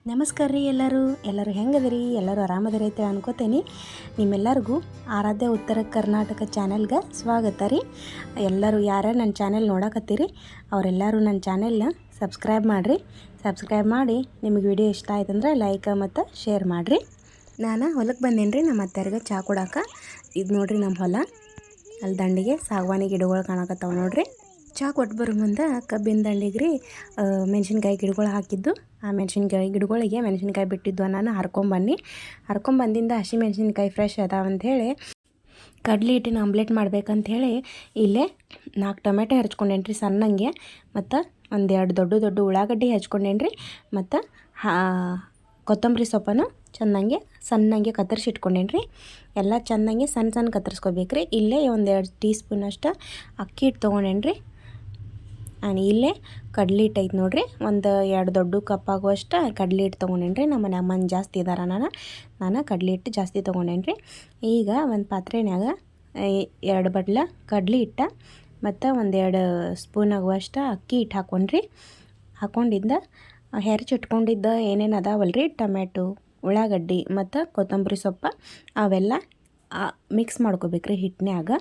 ನಮಸ್ಕಾರ ರೀ ಎಲ್ಲರೂ ಹೆಂಗದಿರಿ? ಎಲ್ಲರೂ ಆರಾಮದಿರಿ ಅಂತ ಅನ್ಕೋತೇನೆ. ನಿಮ್ಮೆಲ್ಲರಿಗೂ ಆರಾಧ್ಯ ಉತ್ತರ ಕರ್ನಾಟಕ ಚಾನೆಲ್ಗೆ ಸ್ವಾಗತ ರೀ. ಎಲ್ಲರೂ ಯಾರ್ಯಾರು ನನ್ನ ಚಾನೆಲ್ ನೋಡಕತ್ತೀರಿ ಅವರೆಲ್ಲರೂ ನನ್ನ ಚಾನೆಲ್ನ ಸಬ್ಸ್ಕ್ರೈಬ್ ಮಾಡಿ ನಿಮಗೆ ವಿಡಿಯೋ ಇಷ್ಟ ಆಯ್ತಂದ್ರೆ ಲೈಕ್ ಮತ್ತು ಶೇರ್ ಮಾಡಿರಿ. ನಾನು ಹೊಲಕ್ಕೆ ಬಂದೇನಿ ರೀ. ನಮ್ಮ ಅತ್ತೆಯರ್ಗೆ ಚಹಾ ಕೊಡೋಕೆ. ಇದು ನೋಡಿರಿ ನಮ್ಮ ಹೊಲ. ಅಲ್ಲಿ ದಂಡಿಗೆ ಸಾಗವಾನಿ ಗಿಡಗಳು ಕಾಣಕತ್ತಾವ ನೋಡಿರಿ. ಚಹಾ ಕೊಟ್ಟು ಬರೋ ಮುಂದೆ ಕಬ್ಬಿನ ದಂಡಿಗೆ ರೀ ಮೆಣಸಿನ್ಕಾಯಿ ಗಿಡಗಳು ಹಾಕಿದ್ದು. ಆ ಮೆಣಸಿನ್ಕಾಯಿ ಗಿಡಗಳಿಗೆ ಮೆಣಸಿನ್ಕಾಯಿ ಬಿಟ್ಟಿದ್ದು ನಾನು ಹರ್ಕೊಂಬಂದಿಂದ ಹಸಿ ಮೆಣಸಿನ್ಕಾಯಿ ಫ್ರೆಶ್ ಅದಾವ ಅಂಥೇಳಿ ಕಡ್ಲಿ ಹಿಟ್ಟಿನ ಆಮ್ಲೆಟ್ ಮಾಡ್ಬೇಕಂಥೇಳಿ ಇಲ್ಲೇ 4 ಟೊಮೆಟೊ ಹೆಚ್ಕೊಂಡೇನಿ ರೀ ಸಣ್ಣಂಗೆ. ಮತ್ತು 1-2 ದೊಡ್ಡ ಉಳ್ಳಾಗಡ್ಡಿ ಹೆಚ್ಕೊಂಡೇನಿ ರೀ. ಮತ್ತು ಕೊತ್ತಂಬರಿ ಸೊಪ್ಪನ್ನು ಸಣ್ಣಂಗೆ ಕತ್ತರಿಸಿ ಇಟ್ಕೊಂಡೇನಿ ರೀ. ಎಲ್ಲ ಚೆನ್ನಾಗಿ ಸಣ್ಣ ಕತ್ತರಿಸ್ಕೋಬೇಕು ರೀ. ಇಲ್ಲೇ 1-2 ಟೀ ಸ್ಪೂನಷ್ಟು ಅಕ್ಕಿ ಹಿಟ್ಟು ತೊಗೊಂಡೇನಿ ರೀ. ಇಲ್ಲೇ ಕಡ್ಲಿ ಹಿಟ್ಟು ಐತೆ ನೋಡಿರಿ. 1-2 ದೊಡ್ಡ ಕಪ್ ಆಗುವಷ್ಟು ಕಡ್ಲಿ ಹಿಟ್ಟು ತೊಗೊಂಡೇನಿ ರೀ. ನಮ್ಮ ಮನ್ಯಾಗ ಮಂದಿ ಜಾಸ್ತಿ ಇದ್ದಾರೆ. ನಾನು ಕಡ್ಲಿ ಹಿಟ್ಟು ಜಾಸ್ತಿ ತೊಗೊಂಡೇನಿ ರೀ. ಈಗ ಒಂದು ಪಾತ್ರೆನ್ಯಾಗ 2 ಬಟ್ಲ ಕಡ್ಲಿ ಹಿಟ್ಟು ಮತ್ತು 1-2 ಸ್ಪೂನ್ ಆಗುವಷ್ಟು ಅಕ್ಕಿ ಹಿಟ್ಟು ಹಾಕ್ಕೊಂಡಿದ್ದ ಹೆರ್ಚಿಟ್ಕೊಂಡಿದ್ದ ಏನೇನು ಅದಾವಲ್ಲ ರೀ ಟೊಮೆಟೊ, ಉಳ್ಳಾಗಡ್ಡಿ ಮತ್ತು ಕೊತ್ತಂಬರಿ ಸೊಪ್ಪು ಅವೆಲ್ಲ ಮಿಕ್ಸ್ ಮಾಡ್ಕೋಬೇಕ್ರಿ ಹಿಟ್ಟಿನ್ಯಾಗ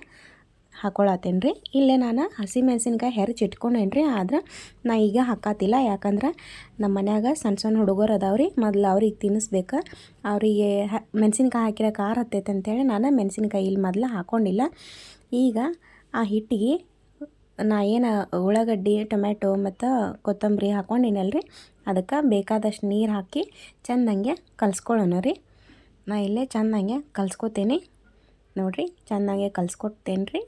ಹಾಕ್ಕೊಳತ್ತೇನೆ ರೀ. ಇಲ್ಲೇ ನಾನು ಹಸಿ ಮೆಣಸಿನ್ಕಾಯಿ ಹೆರ್ಚಿಟ್ಕೊಂಡೇನಿ ರೀ. ಆದ್ರೆ ನಾ ಈಗ ಹಾಕತ್ತಿಲ್ಲ. ಯಾಕಂದ್ರೆ ನಮ್ಮ ಮನ್ಯಾಗ ಸಣ್ಣ ಹುಡುಗರು ಅದಾವ್ರಿ. ಮೊದಲು ಅವ್ರಿಗೆ ತಿನ್ನಿಸ್ಬೇಕು. ಅವರಿಗೆ ಮೆಣಸಿನ್ಕಾಯಿ ಹಾಕಿರೋ ಖಾರ ಹತ್ತೈತೆ ಅಂತೇಳಿ ನಾನು ಮೆಣಸಿನ್ಕಾಯಿ ಇಲ್ಲಿ ಮೊದಲು ಹಾಕ್ಕೊಂಡಿಲ್ಲ. ಈಗ ಆ ಹಿಟ್ಟಿಗೆ ನಾ ಏನು ಉಳ್ಳಾಗಡ್ಡಿ, ಟೊಮೆಟೊ ಮತ್ತು ಕೊತ್ತಂಬರಿ ಹಾಕ್ಕೊಂಡಿನಲ್ಲ ರೀ, ಅದಕ್ಕೆ ಬೇಕಾದಷ್ಟು ನೀರು ಹಾಕಿ ಚೆಂದಂಗೆ ಕಲಿಸ್ಕೊಳ್ಳೋಣ ರೀ. ನಾ ಇಲ್ಲೇ ಚೆಂದಂಗೆ ಕಲಿಸ್ಕೊತೀನಿ ನೋಡಿರಿ. ಚೆಂದಂಗೆ ಕಲಿಸ್ಕೊಡ್ತೇನೆ ರೀ.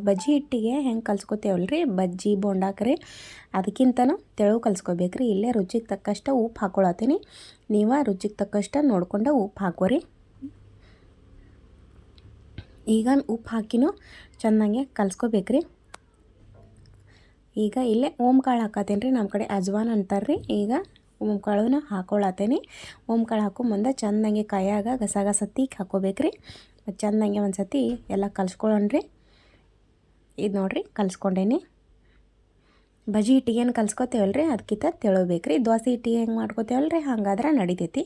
ಬಜ್ಜಿ ಹಿಟ್ಟಿಗೆ ಹೆಂಗೆ ಕಲಿಸ್ಕೊತೇವಲ್ಲ ರೀ, ಬಜ್ಜಿ ಬೋಂಡಾಕ್ರಿ ಅದಕ್ಕಿಂತನೂ ತೆಳು ಕಲಿಸ್ಕೋಬೇಕು ರೀ. ಇಲ್ಲೇ ರುಚಿಗೆ ತಕ್ಕಷ್ಟು ಉಪ್ಪು ಹಾಕ್ಕೊಳತ್ತೀನಿ. ನೀವು ರುಚಿಗೆ ತಕ್ಕಷ್ಟು ನೋಡ್ಕೊಂಡು ಉಪ್ಪು ಹಾಕೋರಿ. ಈಗ ಉಪ್ಪು ಹಾಕಿನೂ ಚೆನ್ನಾಗೆ ಕಲಿಸ್ಕೋಬೇಕು ರೀ. ಈಗ ಇಲ್ಲೇ ಓಂಕಾಳು ಹಾಕತ್ತೇನೆ ರೀ. ನಮ್ಮ ಕಡೆ ಅಜ್ವಾನ್ ಅಂತಾರೆ ರೀ. ಈಗ ಓಂಕಾಳನ್ನ ಹಾಕ್ಕೊಳತ್ತೇನೆ. ಓಂಕಾಳು ಹಾಕೋ ಮುಂದೆ ಚೆಂದಂಗೆ ಕೈಯಾಗ ಗಸ ತೀಕ್ ಹಾಕ್ಕೋಬೇಕು ರೀ. ಮತ್ತು ಚೆಂದಂಗೆ ಒಂದು ಸತಿ ಎಲ್ಲ ಕಲಿಸ್ಕೊಳ್ಳೋಣ ರೀ. ಇದು ನೋಡಿರಿ ಕಲಿಸ್ಕೊಂಡೇನಿ. ಬಜ್ಜಿ ಹಿಟ್ಟಿಗೆ ಏನು ಕಲಿಸ್ಕೊತೇವಲ್ಲ ರೀ ಅದಕ್ಕಿಂತ ತೆಳಬೇಕು ರೀ. ದೋಸೆ ಹಿಟ್ಟಿಗೆ ಹೆಂಗೆ ಮಾಡ್ಕೋತೇವಲ್ಲ ರೀ ಹಂಗಾದ್ರೆ ನಡಿತೈತಿ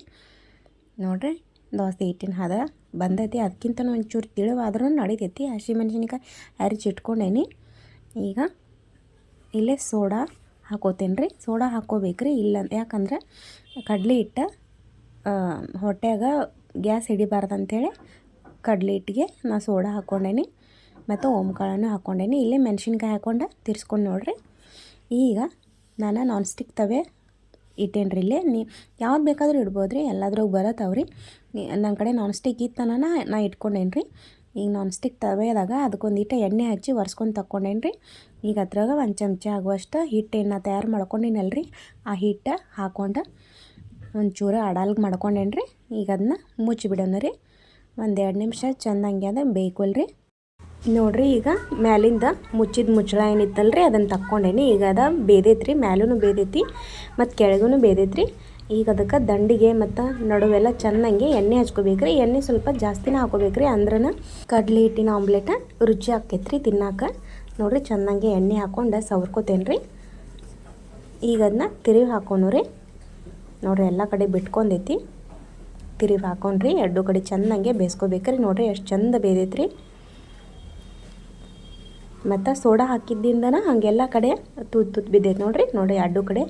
ನೋಡಿರಿ. ದೋಸೆ ಹಿಟ್ಟಿನ ಹದ ಬಂದೈತಿ. ಅದಕ್ಕಿಂತ ಒಂಚೂರು ತಿಳುವಾದ್ರೂ ನಡಿತೈತಿ. ಹಸಿ ಮೆಣಸಿನ್ಕಾಯಿ ಹೆರ್ಚಿಟ್ಕೊಂಡೇನಿ. ಈಗ ಇಲ್ಲೇ ಸೋಡಾ ಹಾಕೋತೇನೆ ರೀ. ಸೋಡಾ ಹಾಕ್ಕೋಬೇಕ್ರಿ. ಇಲ್ಲ ಯಾಕಂದ್ರೆ ಕಡ್ಲಿ ಹಿಟ್ಟು ಹೊಟ್ಯಾಗ ಗ್ಯಾಸ್ ಹಿಡಿಬಾರ್ದಂತೇಳಿ ಕಡ್ಲಿ ಹಿಟ್ಟಿಗೆ ನಾ ಸೋಡಾ ಹಾಕ್ಕೊಂಡೇನಿ ಮತ್ತು ಓಂಕಾಳನ್ನು ಹಾಕ್ಕೊಂಡೇನಿ. ಇಲ್ಲೇ ಮೆಣಸಿನ್ಕಾಯಿ ಹಾಕ್ಕೊಂಡು ತಿರ್ಸ್ಕೊಂಡು ನೋಡಿರಿ. ಈಗ ನಾನು ನಾನ್ ಸ್ಟಿಕ್ ತವೆ ಇಟ್ಟೇನಿ ರೀ. ಇಲ್ಲೇ ಯಾವ್ದು ಬೇಕಾದರೂ ಇಡ್ಬೋದು ರೀ. ಎಲ್ಲಾದ್ರಾಗ ಬರತ್ತವ್ರಿ. ನನ್ನ ಕಡೆ ನಾನ್ ಸ್ಟಿಕ್ ಇತ್ತನ ನಾ ಇಟ್ಕೊಂಡೇನಿ ರೀ. ಈಗ ನಾನ್ ಸ್ಟಿಕ್ ತವೆದಾಗ ಅದಕ್ಕೊಂದು ಎಣ್ಣೆ ಹಚ್ಚಿ ಒರೆಸ್ಕೊಂಡು ತಕ್ಕೊಂಡೇನಿ ರೀ. ಈಗ ಅದ್ರಾಗ 1 ಚಮಚ ಆಗುವಷ್ಟು ಹಿಟ್ಟನ್ನು ತಯಾರು ಮಾಡ್ಕೊಂಡಿನಲ್ಲ ರೀ, ಆ ಹಿಟ್ಟು ಹಾಕ್ಕೊಂಡು ಒಂಚೂರು ಅಡಲ್ಗೆ ಮಾಡ್ಕೊಂಡೇನಿ ರೀ. ಈಗ ಅದನ್ನ ಮುಚ್ಚಿಬಿಡೋಣ ರೀ. 1-2 ನಿಮಿಷ ಚೆಂದಂಗೆ ಅದು ಬೇಕಲ್ಲ ರೀ. ನೋಡಿರಿ ಈಗ ಮ್ಯಾಲಿಂದ ಮುಚ್ಚಿದ ಮುಚ್ಚಳ ಏನಿತ್ತಲ್ಲ ರೀ ಅದನ್ನು ತಕ್ಕೊಂಡೇನಿ. ಈಗ ಅದು ಬೇದೈತ್ರಿ. ಮ್ಯಾಲೂ ಬೇದೈತಿ ಮತ್ತು ಕೆಳಗೂ ಬೇದೈತ್ರಿ. ಈಗ ಅದಕ್ಕೆ ದಂಡಿಗೆ ಮತ್ತು ನಡುವೆಲ್ಲ ಚೆಂದಂಗೆ ಎಣ್ಣೆ ಹಚ್ಕೋಬೇಕ್ರಿ. ಎಣ್ಣೆ ಸ್ವಲ್ಪ ಜಾಸ್ತಿನೇ ಹಾಕೋಬೇಕ್ರಿ. ಅಂದ್ರನ ಕಡ್ಲಿ ಹಿಟ್ಟಿನ ಆಮ್ಲೆಟ್ ರುಚಿ ಆಕೈತ್ರಿ ತಿನ್ನಾಕ. ನೋಡಿರಿ ಚೆಂದಂಗೆ ಎಣ್ಣೆ ಹಾಕ್ಕೊಂಡು ಸವರ್ಕೋತೇನೆ ರೀ. ಈಗ ಅದನ್ನ ತಿರುವಿ ಹಾಕೋಣ ರೀ. ನೋಡಿರಿ ಎಲ್ಲ ಕಡೆ ಬಿಟ್ಕೊಂಡೈತಿ. ತಿರುವಿ ಹಾಕೊಂಡ್ರಿ 2 ಕಡೆ ಚೆಂದಂಗೆ ಬೇಯಿಸ್ಕೋಬೇಕ್ರಿ. ನೋಡಿರಿ ಎಷ್ಟು ಚಂದ ಬೇದೈತ್ರಿ. ಮತ್ತು ಸೋಡಾ ಹಾಕಿದ್ದಿಂದನ ಹಾಗೆಲ್ಲ ಕಡೆ ತುತ್ತು ಬಿದ್ದೈತೆ ನೋಡಿರಿ. 2 ಕಡೆ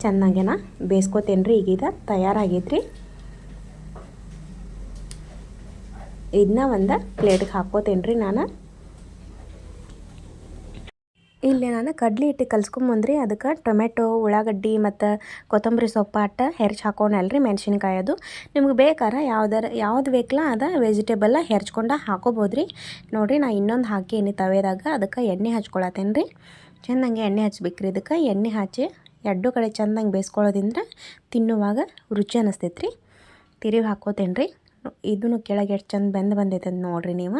ಚೆನ್ನಾಗೇನ ಬೇಯಿಸ್ಕೋತೇನೆ ರೀ. ಈಗ ಇದು ತಯಾರಾಗೈತ್ರಿ. ಇದನ್ನ ಒಂದು ಪ್ಲೇಟ್ಗೆ ಹಾಕ್ಕೋತೇನೆ ರೀ. ಇಲ್ಲಿ ನಾನು ಕಡ್ಲಿ ಹಿಟ್ಟು ಕಲ್ಸ್ಕೊಂಬಂದ್ರಿ. ಅದಕ್ಕೆ ಟೊಮೆಟೊ, ಉಳ್ಳಾಗಡ್ಡಿ ಮತ್ತು ಕೊತ್ತಂಬರಿ ಸೊಪ್ಪು ಹೆರ್ಚಿ ಹಾಕೋಣಲ್ರಿ. ಮೆಣಸಿನ್ಕಾಯಿ ಅದು ನಿಮ್ಗೆ ಬೇಕಾರೆ ಯಾವ್ದು ಬೇಕಲ್ಲ ಅದು ವೆಜಿಟೇಬಲ್ ಹೆರ್ಚ್ಕೊಂಡು ಹಾಕೋಬೋದು ರೀ. ನೋಡಿರಿ ನಾ ಇನ್ನೊಂದು ಹಾಕೇನಿ ತವೆದಾಗ. ಅದಕ್ಕೆ ಎಣ್ಣೆ ಹಚ್ಕೊಳತ್ತೇನೆ ರೀ. ಚೆಂದಂಗೆ ಎಣ್ಣೆ ಹಚ್ಬೇಕ್ರಿ. ಇದಕ್ಕೆ ಎಣ್ಣೆ ಹಚ್ಚಿ 2 ಕಡೆ ಚೆಂದಂಗೆ ಬೇಯಿಸ್ಕೊಳ್ಳೋದ್ರಿಂದ ತಿನ್ನುವಾಗ ರುಚಿ ಅನ್ನಿಸ್ತೈತೆ ರೀ. ತಿರುವಿ ಹಾಕ್ಕೋತೇನೆ ರೀ. ಇದನ್ನು ಕೆಳಗೆ ಎಷ್ಟು ಚಂದ ಬಂದೈತೆ ಅಂತ ನೋಡಿರಿ ನೀವು.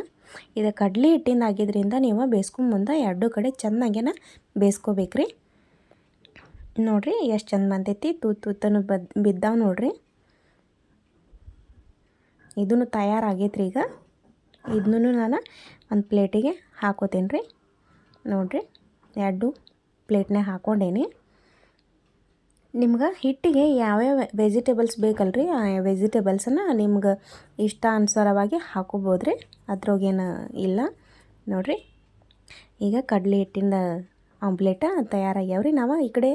ಇದು ಕಡ್ಲಿ ಹಿಟ್ಟಿಂದ ಆಗಿದ್ರಿಂದ ನೀವು ಬೇಯಿಸ್ಕೊಂಬಂದು 2 ಕಡೆ ಚೆಂದಾಗೇನ ಬೇಯಿಸ್ಕೋಬೇಕ್ರಿ. ನೋಡಿರಿ ಎಷ್ಟು ಚಂದ ಬಂದೈತಿ. ತುತ್ತನು ಬಿದ್ದಾವ ನೋಡಿರಿ. ಇದನ್ನು ತಯಾರಾಗೈತ್ರಿ. ಈಗ ಇದನ್ನು ನಾನು ಒಂದು ಪ್ಲೇಟಿಗೆ ಹಾಕೋತೇನೆ ರೀ. ನೋಡಿರಿ 2 ಪ್ಲೇಟ್ನಾಗ ಹಾಕ್ಕೊಂಡೇನಿ. ನಿಮ್ಗೆ ಹಿಟ್ಟಿಗೆ ಯಾವ್ಯಾವ ವೆಜಿಟೇಬಲ್ಸ್ ಬೇಕಲ್ರಿ ಆ ವೆಜಿಟೇಬಲ್ಸನ್ನು ನಿಮ್ಗೆ ಇಷ್ಟಾನುಸಾರವಾಗಿ ಹಾಕೋಬೋದ್ರಿ, ಅದ್ರಾಗೇನು ಇಲ್ಲ ನೋಡಿರಿ. ಈಗ ಕಡಲೆ ಹಿಟ್ಟಿಂದ ಆಮ್ಲೆಟ ತಯಾರಾಗ್ಯಾವ್ರಿ. ನಾವು ಈ ಕಡೆ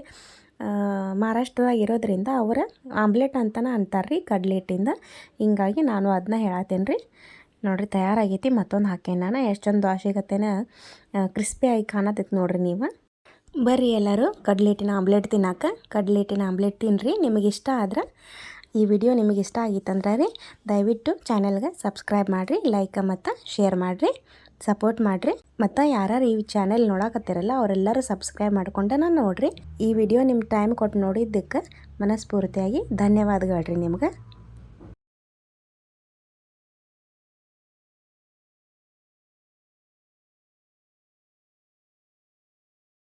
ಮಹಾರಾಷ್ಟ್ರದಾಗ ಇರೋದ್ರಿಂದ ಅವರ ಆಮ್ಲೆಟ್ ಅಂತಲೇ ಅಂತಾರೆ ರೀ ಕಡಲೆ ಹಿಟ್ಟಿಂದ, ಹಿಂಗಾಗಿ ನಾನು ಅದನ್ನ ಹೇಳತ್ತೇನೆ ರೀ. ನೋಡಿರಿ ತಯಾರಾಗೈತಿ. ಮತ್ತೊಂದು ಹಾಕೇನಿ ನಾನು. ಎಷ್ಟೊಂದು ದೋಸೆಗತ್ತೇನ ಕ್ರಿಸ್ಪಿಯಾಗಿ ಕಾಣತೈತಿ ನೋಡಿರಿ ನೀವು. ಬರ್ರಿ ಎಲ್ಲರೂ ಕಡಲೆ ಹಿಟ್ಟಿನ ಆಮ್ಲೆಟ್ ತಿನ್ನಾಕ. ಕಡಲೆ ಹಿಟ್ಟಿನ ಆಮ್ಲೆಟ್ ತಿನ್ನಿರಿ. ನಿಮಗೆ ಇಷ್ಟ ಆದ್ರೆ, ಈ ವಿಡಿಯೋ ನಿಮಗೆ ಇಷ್ಟ ಆಗಿತ್ತಂದ್ರೆ ರೀ ದಯವಿಟ್ಟು ಚಾನೆಲ್ಗೆ ಸಬ್ಸ್ಕ್ರೈಬ್ ಮಾಡಿರಿ, ಲೈಕ್ ಮತ್ತು ಶೇರ್ ಮಾಡಿರಿ, ಸಪೋರ್ಟ್ ಮಾಡಿರಿ. ಮತ್ತು ಯಾರು ಈ ಚಾನೆಲ್ ನೋಡಕತ್ತಿರಲ್ಲ ಅವರೆಲ್ಲರೂ ಸಬ್ಸ್ಕ್ರೈಬ್ ಮಾಡ್ಕೊಂಡು ನಾನು ನೋಡಿರಿ. ಈ ವಿಡಿಯೋ ನಿಮ್ಮ ಟೈಮ್ ಕೊಟ್ಟು ನೋಡಿದ್ದಕ್ಕೆ ಮನಸ್ಫೂರ್ತಿಯಾಗಿ ಧನ್ಯವಾದಗಳು ರೀ ನಿಮ್ಗೆ.